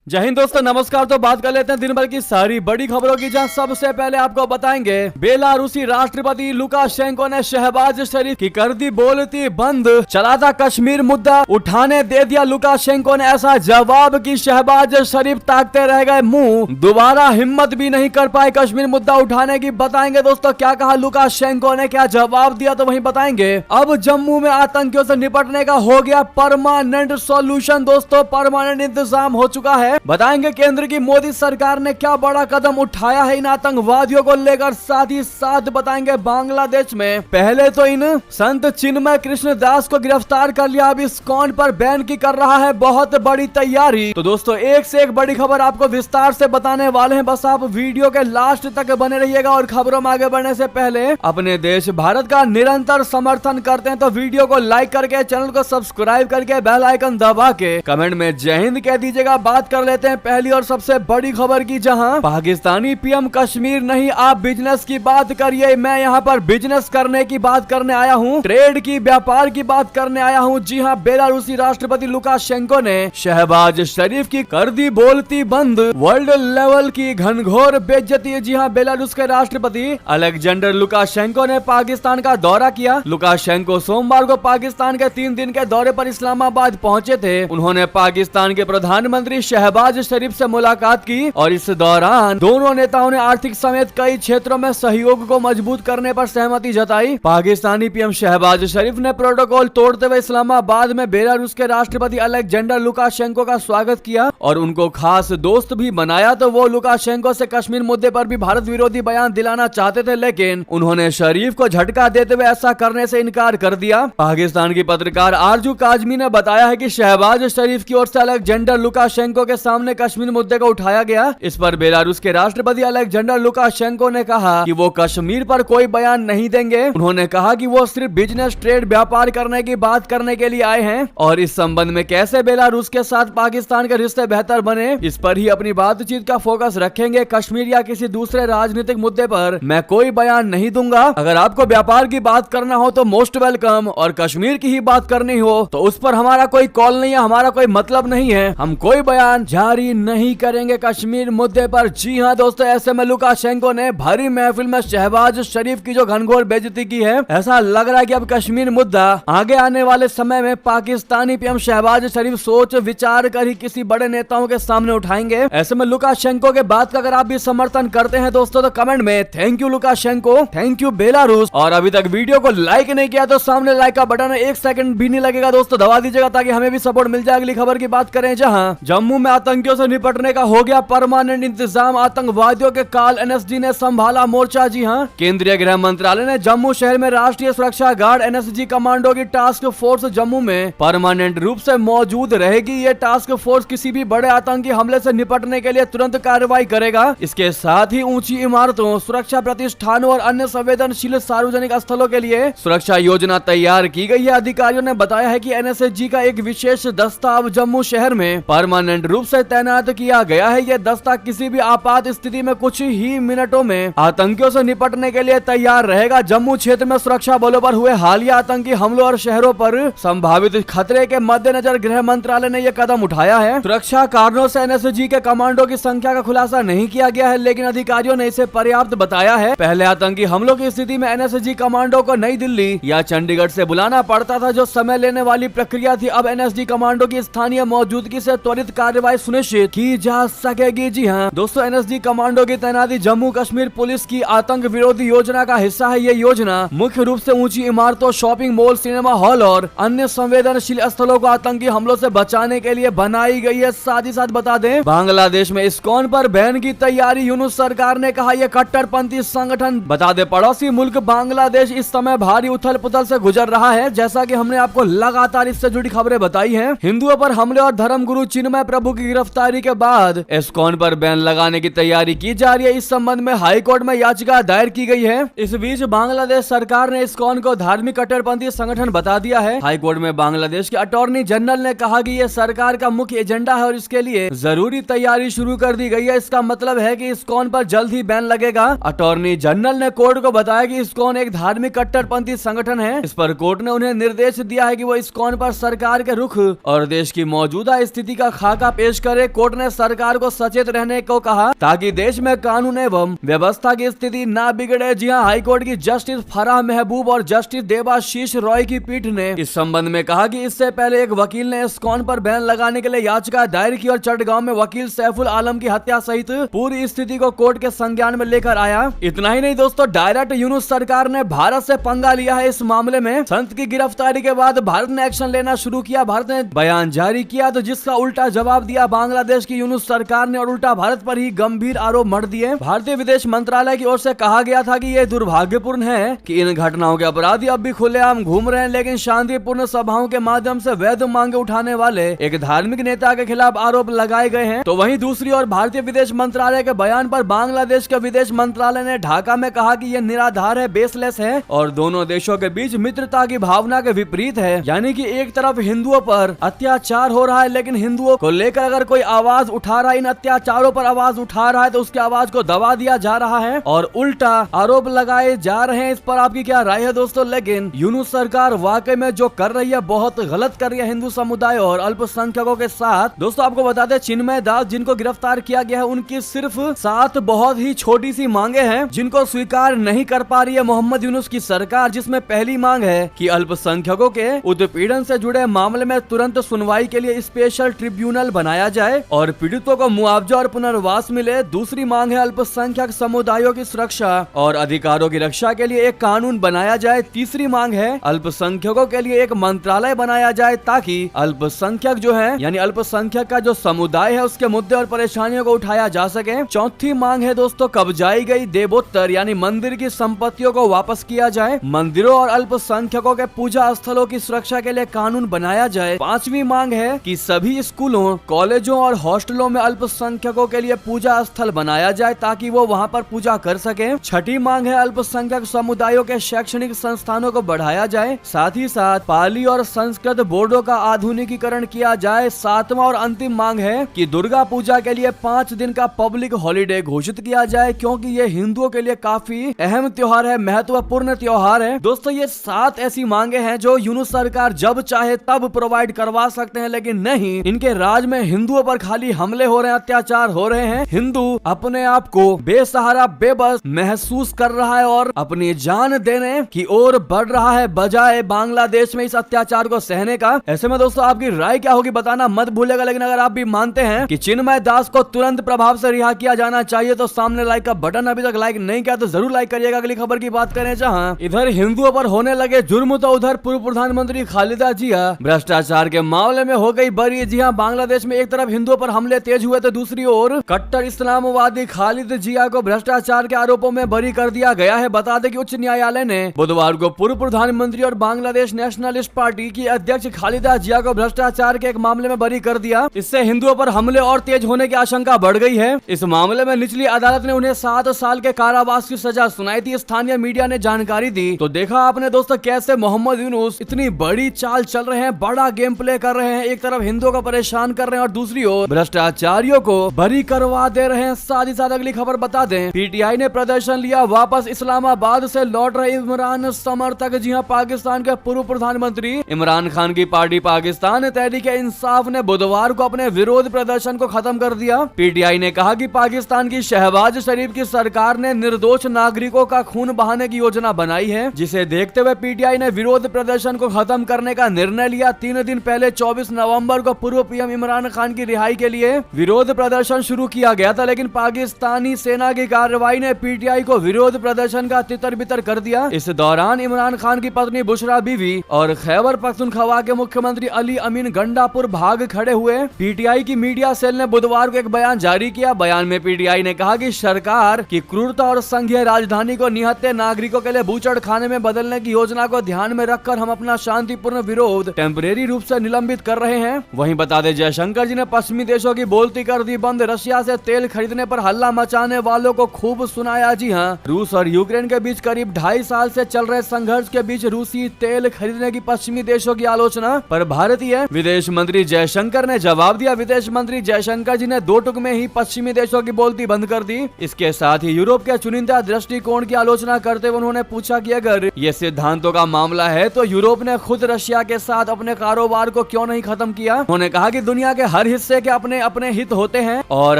जय हिंद दोस्तों, नमस्कार। तो बात कर लेते हैं दिन भर की सारी बड़ी खबरों की, जहां सबसे पहले आपको बताएंगे बेलारूसी राष्ट्रपति लुकाशेंको ने शहबाज शरीफ की कर दी बोलती बंद, चला था कश्मीर मुद्दा उठाने दे दिया लुकाशेंको ने ऐसा जवाब कि शहबाज शरीफ ताकते रह गए मुंह, दोबारा हिम्मत भी नहीं कर पाए कश्मीर मुद्दा उठाने की। बताएंगे दोस्तों क्या कहा लुकाशेंको ने, क्या जवाब दिया, तो वहीं बताएंगे। अब जम्मू में आतंकियों से निपटने का हो गया परमानेंट सॉल्यूशन दोस्तों, परमानेंट इंतजाम हो चुका है। बताएंगे केंद्र की मोदी सरकार ने क्या बड़ा कदम उठाया है इन आतंकवादियों को लेकर, साथ ही साथ बताएंगे बांग्लादेश में पहले तो इन संत चिन्मय कृष्ण दास को गिरफ्तार कर लिया, अब इस्कॉन पर बैन की कर रहा है बहुत बड़ी तैयारी। तो दोस्तों एक से एक बड़ी खबर आपको विस्तार से बताने वाले हैं, बस आप वीडियो के लास्ट तक बने रहिएगा। और खबरों में आगे बढ़ने से पहले अपने देश भारत का निरंतर समर्थन करते हैं तो वीडियो को लाइक करके, चैनल को सब्सक्राइब करके, बेल आइकन दबा के कमेंट में जय हिंद कह दीजिएगा। बात कर लेते हैं पहली और सबसे बड़ी खबर की, जहां पाकिस्तानी पीएम कश्मीर नहीं, आप बिजनेस की बात करिए, मैं यहाँ पर बिजनेस करने की बात करने आया हूँ, ट्रेड की, व्यापार की बात करने आया हूँ। जी हाँ, बेलारूसी राष्ट्रपति लुकाशेंको ने शहबाज शरीफ की कर दी बोलती बंद, वर्ल्ड लेवल की घनघोर बेइज्जती। जी हाँ, बेलारूस के राष्ट्रपति अलेक्जेंडर लुकाशेंको ने पाकिस्तान का दौरा किया। लुकाशेंको सोमवार को पाकिस्तान के 3 दिन के दौरे पर इस्लामाबाद पहुंचे थे। उन्होंने पाकिस्तान के प्रधानमंत्री शहबाज शरीफ से मुलाकात की और इस दौरान दोनों नेताओं ने आर्थिक समेत कई क्षेत्रों में सहयोग को मजबूत करने पर सहमति जताई। पाकिस्तानी पीएम शहबाज शरीफ ने प्रोटोकॉल तोड़ते हुए इस्लामाबाद में बेलारूस के राष्ट्रपति अलेक्जेंडर लुकाशेंको का स्वागत किया और उनको खास दोस्त भी बनाया। तो वो लुकाशेंको से कश्मीर मुद्दे पर भी भारत विरोधी बयान दिलाना चाहते थे, लेकिन उन्होंने शरीफ को झटका देते हुए ऐसा करने से इनकार कर दिया। पाकिस्तान की पत्रकार आरजू काजमी ने बताया है कि शहबाज शरीफ की ओर से अलेक्जेंडर लुकाशेंको के सामने कश्मीर मुद्दे को उठाया गया। इस पर बेलारूस के राष्ट्रपति अलेक्जेंडर लुकाशेंको ने कहा कि वो कश्मीर पर कोई बयान नहीं देंगे। उन्होंने कहा कि वो सिर्फ बिजनेस, ट्रेड, व्यापार करने की बात करने के लिए आए हैं और इस संबंध में कैसे बेलारूस के साथ पाकिस्तान के रिश्ते बेहतर बने, इस पर ही अपनी बातचीत का फोकस रखेंगे। कश्मीर या किसी दूसरे राजनीतिक मुद्दे पर मैं कोई बयान नहीं दूंगा। अगर आपको व्यापार की बात करना हो तो मोस्ट वेलकम, और कश्मीर की ही बात करनी हो तो उस पर हमारा कोई कॉल नहीं है, हमारा कोई मतलब नहीं है, हम कोई बयान जारी नहीं करेंगे कश्मीर मुद्दे पर। जी हाँ दोस्तों, ऐसे में लुकाशेंको ने भरी महफिल में शहबाज शरीफ की जो घनघोर बेइज्जती की है, ऐसा लग रहा है कि अब कश्मीर मुद्दा आगे आने वाले समय में पाकिस्तानी पीएम शहबाज शरीफ सोच विचार कर ही किसी बड़े नेताओं के सामने उठाएंगे। ऐसे में लुकाशेंको के बात का अगर आप भी समर्थन करते हैं दोस्तों तो कमेंट में thank you Lukashenko, thank you Belarus. और अभी तक वीडियो को लाइक नहीं किया तो सामने लाइक का बटन है, 1 सेकंड भी नहीं लगेगा दोस्तों, दबा दीजिएगा ताकि हमें भी सपोर्ट मिल जाए। अगली खबर की बात करें, जहां जम्मू में आतंकियों से निपटने का हो गया परमानेंट इंतजाम, आतंकवादियों के काल एनएसजी ने संभाला मोर्चा। जी हां, केंद्रीय गृह मंत्रालय ने जम्मू शहर में राष्ट्रीय सुरक्षा गार्ड एनएसजी कमांडो की टास्क फोर्स जम्मू में परमानेंट रूप से मौजूद रहेगी। ये टास्क फोर्स किसी भी बड़े आतंकी हमले से निपटने के लिए तुरंत कार्रवाई करेगा। इसके साथ ही ऊंची इमारतों, सुरक्षा प्रतिष्ठानों और अन्य संवेदनशील सार्वजनिक स्थलों के लिए सुरक्षा योजना तैयार की गई है। अधिकारियों ने बताया है कि एनएसजी का एक विशेष दस्ता अब जम्मू शहर में परमानेंट रूप से तैनात किया गया है। ये दस्ता किसी भी आपात स्थिति में कुछ ही मिनटों में आतंकियों से निपटने के लिए तैयार रहेगा। जम्मू क्षेत्र में सुरक्षा बलों पर हुए हालिया आतंकी हमलों और शहरों पर संभावित खतरे के मद्देनजर गृह मंत्रालय ने यह कदम उठाया है। सुरक्षा कारणों से एनएसजी के कमांडो की संख्या का खुलासा नहीं किया गया है, लेकिन अधिकारियों ने इसे पर्याप्त बताया है। पहले आतंकी हमलों की स्थिति में एनएसजी कमांडो को नई दिल्ली या चंडीगढ़ से बुलाना पड़ता था, जो समय लेने वाली प्रक्रिया थी। अब एनएसजी कमांडो की स्थानीय मौजूदगी से त्वरित कार्रवाई सुनिश्चित की जा सकेगी। जी हाँ दोस्तों, एनएसजी कमांडो की तैनाती जम्मू कश्मीर पुलिस की आतंक विरोधी योजना का हिस्सा है। ये योजना मुख्य रूप से ऊंची इमारतों, शॉपिंग मॉल, सिनेमा हॉल और अन्य संवेदनशील स्थलों को आतंकी हमलों से बचाने के लिए बनाई गई है। साथ ही साथ बता दें, बांग्लादेश में इस्कॉन पर बैन की तैयारी, यूनुस सरकार ने कहा यह कट्टरपंथी संगठन। बता दें, पड़ोसी मुल्क बांग्लादेश इस समय भारी उथल पुथल से गुजर रहा है, जैसा कि हमने आपको लगातार इससे जुड़ी खबरें बताई हैं। हिंदुओं पर हमले और धर्मगुरु चिन्मय प्रभु की गिरफ्तारी के बाद इस्कॉन पर बैन लगाने की तैयारी की जा रही है। इस संबंध में हाई कोर्ट में याचिका दायर की गई है। इस बीच बांग्लादेश सरकार ने इस्कॉन को धार्मिक कट्टरपंथी संगठन बता दिया है। हाई कोर्ट में बांग्लादेश के अटॉर्नी जनरल ने कहा कि यह सरकार का मुख्य एजेंडा है और इसके लिए जरूरी तैयारी शुरू कर दी गई है। इसका मतलब है कि इस्कॉन पर जल्द ही बैन लगेगा। अटॉर्नी जनरल ने कोर्ट को बताया कि इस्कॉन एक धार्मिक कट्टरपंथी संगठन है। इस पर कोर्ट ने उन्हें निर्देश दिया है कि वो इस्कॉन पर सरकार के रुख और देश की मौजूदा स्थिति का खाका पेश पेश करे। कोर्ट ने सरकार को सचेत रहने को कहा ताकि देश में कानून एवं व्यवस्था की स्थिति न बिगड़े। जी हां, हाईकोर्ट की जस्टिस फराह महबूब और जस्टिस देबाशीष रॉय की पीठ ने इस संबंध में कहा कि इससे पहले एक वकील ने इस्कॉन पर बैन लगाने के लिए याचिका दायर की और चटगांव में वकील सैफुल आलम की हत्या सहित पूरी स्थिति को कोर्ट के संज्ञान में लेकर आया। इतना ही नहीं दोस्तों, डायरेक्ट यूनुस सरकार ने भारत से पंगा लिया है इस मामले में। संत की गिरफ्तारी के बाद भारत ने एक्शन लेना शुरू किया। भारत ने बयान जारी किया तो जिसका उल्टा जवाब दिया बांग्लादेश की यूनुस सरकार ने और उल्टा भारत पर ही गंभीर आरोप मढ़ दिए। भारतीय विदेश मंत्रालय की ओर से कहा गया था कि यह दुर्भाग्यपूर्ण है कि इन घटनाओं के अपराधी अब भी खुलेआम घूम रहे हैं, लेकिन शांतिपूर्ण सभाओं के माध्यम से वैध मांगे उठाने वाले एक धार्मिक नेता के खिलाफ आरोप लगाए गए हैं। तो वहीं दूसरी ओर भारतीय विदेश मंत्रालय के बयान पर बांग्लादेश के विदेश मंत्रालय ने ढाका में कहा कि यह निराधार है, बेसलेस है और दोनों देशों के बीच मित्रता की भावना के विपरीत है। यानी कि एक तरफ हिंदुओं पर अत्याचार हो रहा है, लेकिन हिंदुओं को लेकर अगर कोई आवाज उठा रहा है, इन अत्याचारों पर आवाज उठा रहा है तो उसकी आवाज को दबा दिया जा रहा है और उल्टा आरोप लगाए जा रहे हैं। इस पर आपकी क्या राय है दोस्तों? लेकिन यूनुस सरकार वाकई में जो कर रही है बहुत गलत कर रही है हिंदू समुदाय और अल्पसंख्यकों के साथ। दोस्तों आपको बता दें, चिन्मय दास जिनको गिरफ्तार किया गया है उनकी सिर्फ 7 बहुत ही छोटी सी मांगे हैं जिनको स्वीकार नहीं कर पा रही है मोहम्मद यूनुस की सरकार। जिसमें पहली मांग है कि अल्पसंख्यकों के उत्पीड़न से जुड़े मामले में तुरंत सुनवाई के लिए स्पेशल ट्रिब्यूनल बनाया जाए और पीड़ितों को मुआवजा और पुनर्वास मिले। दूसरी मांग है अल्पसंख्यक समुदायों की सुरक्षा और अधिकारों की रक्षा के लिए एक कानून बनाया जाए। तीसरी मांग है अल्पसंख्यकों के लिए एक मंत्रालय बनाया जाए ताकि अल्पसंख्यक जो है यानी अल्पसंख्यक का जो समुदाय है उसके मुद्दे और परेशानियों को उठाया जा सके। चौथी मांग है दोस्तों कब्जाई गई देवोत्तर यानी मंदिर की संपत्तियों को वापस किया जाए। मंदिरों और अल्पसंख्यकों के पूजा स्थलों की सुरक्षा के लिए कानून बनाया जाए। पांचवी मांग है कि सभी स्कूलों, कॉलेजों और हॉस्टलों में अल्पसंख्यकों के लिए पूजा स्थल बनाया जाए ताकि वो वहाँ पर पूजा कर सके। छठी मांग है अल्पसंख्यक समुदायों के शैक्षणिक संस्थानों को बढ़ाया जाए। साथ ही साथ पाली और संस्कृत बोर्डों का आधुनिकीकरण किया जाए। सातवां और अंतिम मांग है कि दुर्गा पूजा के लिए 5 दिन का पब्लिक हॉलिडे घोषित किया जाए क्योंकि ये हिंदुओं के लिए काफी अहम त्योहार है, महत्वपूर्ण त्योहार है। दोस्तों ये 7 ऐसी मांगे हैं जो यूनुस सरकार जब चाहे तब प्रोवाइड करवा सकते हैं, लेकिन नहीं, इनके राज में हिंदुओं पर खाली हमले हो रहे हैं, अत्याचार हो रहे हैं। हिंदू अपने आप को बेसहारा, बेबस महसूस कर रहा है और अपनी जान देने की ओर बढ़ रहा है बजाय बांग्लादेश में इस अत्याचार को सहने का। ऐसे में दोस्तों आपकी राय क्या होगी बताना मत भूलेगा। लेकिन अगर आप भी मानते हैं कि चिन्मय दास को तुरंत प्रभाव से रिहा किया जाना चाहिए तो सामने लाइक का बटन अभी तक लाइक नहीं किया तो जरूर लाइक करिएगा। अगली खबर की बात करें, जहां इधर हिंदुओं पर होने लगे जुर्म तो उधर पूर्व प्रधानमंत्री खालिदा जिया भ्रष्टाचार के मामले में हो गई बरी। जी हां, बांग्लादेश में एक तरफ हिंदुओं पर हमले तेज हुए तो दूसरी ओर कट्टर इस्लामवादी खालिद जिया को भ्रष्टाचार के आरोपों में बरी कर दिया गया है। बता दें कि उच्च न्यायालय ने बुधवार को पूर्व प्रधानमंत्री और बांग्लादेश नेशनलिस्ट पार्टी की अध्यक्ष खालिदा जिया को भ्रष्टाचार के एक मामले में बरी कर दिया। इससे हिंदुओं पर हमले और तेज होने की आशंका बढ़ गई है। इस मामले में निचली अदालत ने उन्हें 7 साल के कारावास की सजा सुनाई थी। स्थानीय मीडिया ने जानकारी दी तो देखा आपने दोस्तों कैसे मोहम्मद यूनुस इतनी बड़ी चाल चल रहे हैं, बड़ा गेम प्ले कर रहे हैं। एक तरफ हिंदुओं को परेशान कर रहे हैं और दूसरी ओर भ्रष्टाचारियों को बरी करवा दे रहे हैं। साथ ही साथ अगली खबर बता दें, पीटीआई ने प्रदर्शन लिया वापस, इस्लामाबाद से लौट रहे इमरान समर्थक। जी हां, पाकिस्तान के पूर्व प्रधानमंत्री इमरान खान की पार्टी पाकिस्तान तहरीक इंसाफ ने बुधवार को अपने विरोध प्रदर्शन को खत्म कर दिया। पीटीआई ने कहा कि पाकिस्तान की शहबाज शरीफ की सरकार ने निर्दोष नागरिकों का खून बहाने की योजना बनाई है, जिसे देखते हुए पीटीआई ने विरोध प्रदर्शन को खत्म करने का निर्णय लिया। 3 दिन पहले 24 नवंबर को पूर्व पीएम इमरान खान की रिहाई के लिए विरोध प्रदर्शन शुरू किया गया था, लेकिन पाकिस्तानी सेना की कार्रवाई ने पीटीआई को विरोध प्रदर्शन का तितर बितर कर दिया। इस दौरान इमरान खान की पत्नी बुशरा बीवी और खैबर पख्तूनख्वा के मुख्यमंत्री अली अमीन गंडापुर भाग खड़े हुए। पीटीआई की मीडिया सेल ने बुधवार को एक बयान जारी किया। बयान में पीटीआई ने कहा कि सरकार की क्रूरता और संघीय राजधानी को निहत्थे नागरिकों के लिए बूचड़ खाने में बदलने की योजना को ध्यान में रखकर हम अपना शांतिपूर्ण विरोध टेम्परेरी रूप से निलंबित कर रहे हैं। वहीं बता दें, जयशंकर जी ने पश्चिमी देशों की बोलती कर दी बंद। रशिया से तेल खरीदने पर हल्ला मचाने वालों को खूब सुनाया। जी हां, रूस और यूक्रेन के बीच करीब 2.5 साल से चल रहे संघर्ष के बीच रूसी तेल खरीदने की पश्चिमी देशों की आलोचना पर भारतीय विदेश मंत्री जयशंकर ने जवाब दिया। विदेश मंत्री जयशंकर जी ने 2 टुक में ही पश्चिमी देशों की बोलती बंद कर दी। इसके साथ ही यूरोप के चुनिंदा दृष्टिकोण की आलोचना करते हुए उन्होंने पूछा कि अगर ये सिद्धांतों का मामला है तो यूरोप ने खुद रशिया के साथ अपने कारोबार को क्यों नहीं खत्म किया। उन्होंने कहा कि दुनिया के हर हर हिस्से के अपने अपने हित होते हैं और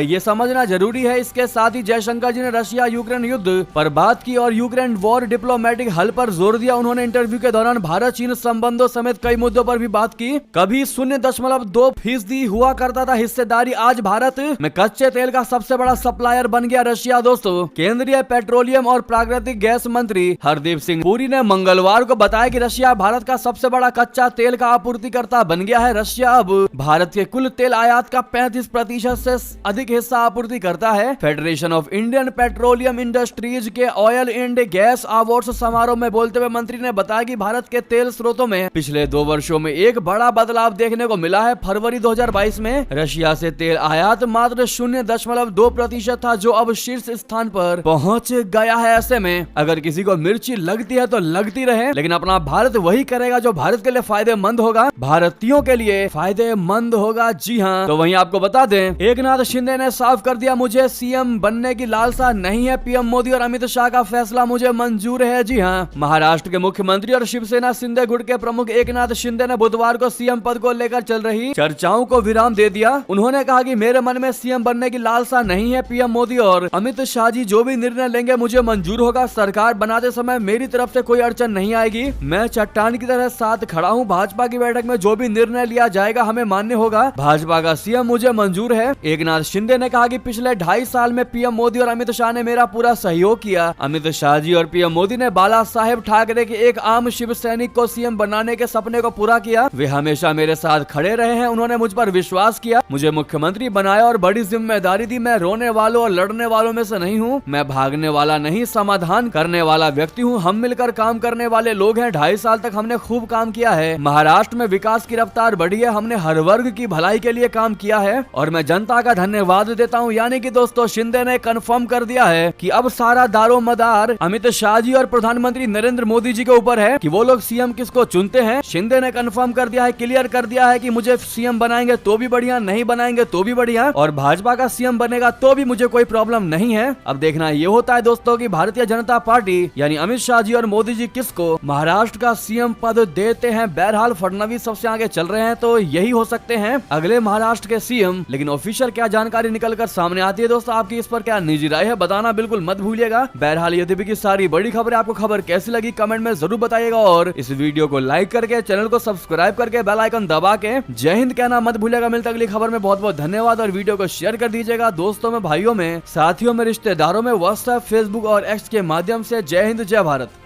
ये समझना जरूरी है। इसके साथ ही जयशंकर जी ने रशिया यूक्रेन युद्ध पर बात की और यूक्रेन वॉर डिप्लोमेटिक हल पर जोर दिया। उन्होंने इंटरव्यू के दौरान भारत चीन संबंधों समेत कई मुद्दों पर भी बात की। कभी 0.2% हुआ करता था हिस्सेदारी, आज भारत में कच्चे तेल का सबसे बड़ा सप्लायर बन गया रशिया। दोस्तों, केंद्रीय पेट्रोलियम और प्राकृतिक गैस मंत्री हरदीप सिंह पुरी ने मंगलवार को बताया कि रशिया भारत का सबसे बड़ा कच्चा तेल का आपूर्तिकर्ता बन गया है। रशिया अब भारत के कुल तेल आयात का 35% से अधिक हिस्सा आपूर्ति करता है। Federation of Indian petroleum industries के ऑयल एंड गैस अवार्ड्स समारोह में बोलते हुए मंत्री ने बताया कि भारत के तेल स्रोतों में पिछले 2 वर्षों में एक बड़ा बदलाव देखने को मिला है। फरवरी 2022 में रशिया से तेल आयात मात्र 0.2% था, जो अब शीर्ष स्थान पर पहुंच गया है। ऐसे में अगर किसी को मिर्ची लगती है तो लगती रहे, लेकिन अपना भारत वही करेगा जो भारत के लिए फायदेमंद होगा, भारतीयों के लिए फायदेमंद होगा। जी हाँ, तो वहीं आपको बता दें, एकनाथ शिंदे ने साफ कर दिया, मुझे सीएम बनने की लालसा नहीं है। पीएम मोदी और अमित शाह का फैसला मुझे मंजूर है। जी हाँ, महाराष्ट्र के मुख्यमंत्री और शिवसेना शिंदे गुट के प्रमुख एकनाथ शिंदे ने बुधवार को सीएम पद को लेकर चल रही चर्चाओं को विराम दे दिया। उन्होंने कहा कि मेरे मन में सीएम बनने की लालसा नहीं है। पीएम मोदी और अमित शाह जी जो भी निर्णय लेंगे मुझे मंजूर होगा। सरकार बनाते समय मेरी तरफ से कोई अड़चन नहीं आएगी। मैं चट्टान की तरह साथ खड़ा हूँ। भाजपा की बैठक में जो भी निर्णय लिया जाएगा हमें मान्य होगा। भाजपा का सीएम मुझे मंजूर है। एकनाथ शिंदे ने कहा कि पिछले 2.5 साल में पीएम मोदी और अमित शाह ने मेरा पूरा सहयोग किया। अमित शाह जी और पीएम मोदी ने बाला साहेब ठाकरे के एक आम शिव सैनिक को सीएम बनाने के सपने को पूरा किया। वे हमेशा मेरे साथ खड़े रहे हैं। उन्होंने मुझ पर विश्वास किया, मुझे मुख्यमंत्री बनाया और बड़ी जिम्मेदारी दी। मैं रोने वालों और लड़ने वालों में से नहीं हूँ। मैं भागने वाला नहीं, समाधान करने वाला व्यक्ति हूँ। हम मिलकर काम करने वाले लोग हैं। 2.5 साल तक हमने खूब काम किया है। महाराष्ट्र में विकास की रफ्तार बढ़ी है। हमने हर वर्ग की भलाई के लिए काम किया है और मैं जनता का धन्यवाद देता हूँ। यानी कि दोस्तों, शिंदे ने कंफर्म कर दिया है कि अब सारा दारोमदार अमित शाह जी और प्रधानमंत्री नरेंद्र मोदी जी के ऊपर है कि वो लोग सीएम किसको चुनते हैं। शिंदे ने कंफर्म कर दिया है, क्लियर कर दिया है कि मुझे सीएम बनाएंगे तो भी बढ़िया, नहीं बनाएंगे तो भी बढ़िया, और भाजपा का सीएम बनेगा तो भी मुझे कोई प्रॉब्लम नहीं है। अब देखना ये होता है दोस्तों कि भारतीय जनता पार्टी यानी अमित शाह जी और मोदी जी किसको महाराष्ट्र का सीएम पद देते हैं। बहरहाल फडणवीस सबसे आगे चल रहे हैं, तो यही हो सकते हैं अगले महाराष्ट्र के सीएम। लेकिन ऑफिशियल क्या जानकारी निकलकर सामने आती है दोस्तों, आपकी इस पर क्या निजी राय है बताना बिल्कुल मत भूलिएगा। बहरहाल ये भी की सारी बड़ी खबर, आपको खबर कैसी लगी कमेंट में जरूर बताइएगा और इस वीडियो को लाइक करके चैनल को सब्सक्राइब करके बेल आइकन दबा के जय हिंद कहना मत भूलिएगा। मिलता अगली खबर में। बहुत बहुत धन्यवाद और वीडियो को शेयर कर दीजिएगा दोस्तों में, भाइयों में, साथियों में, रिश्तेदारों में, व्हाट्सएप, फेसबुक और एक्स के माध्यम से। जय हिंद, जय भारत।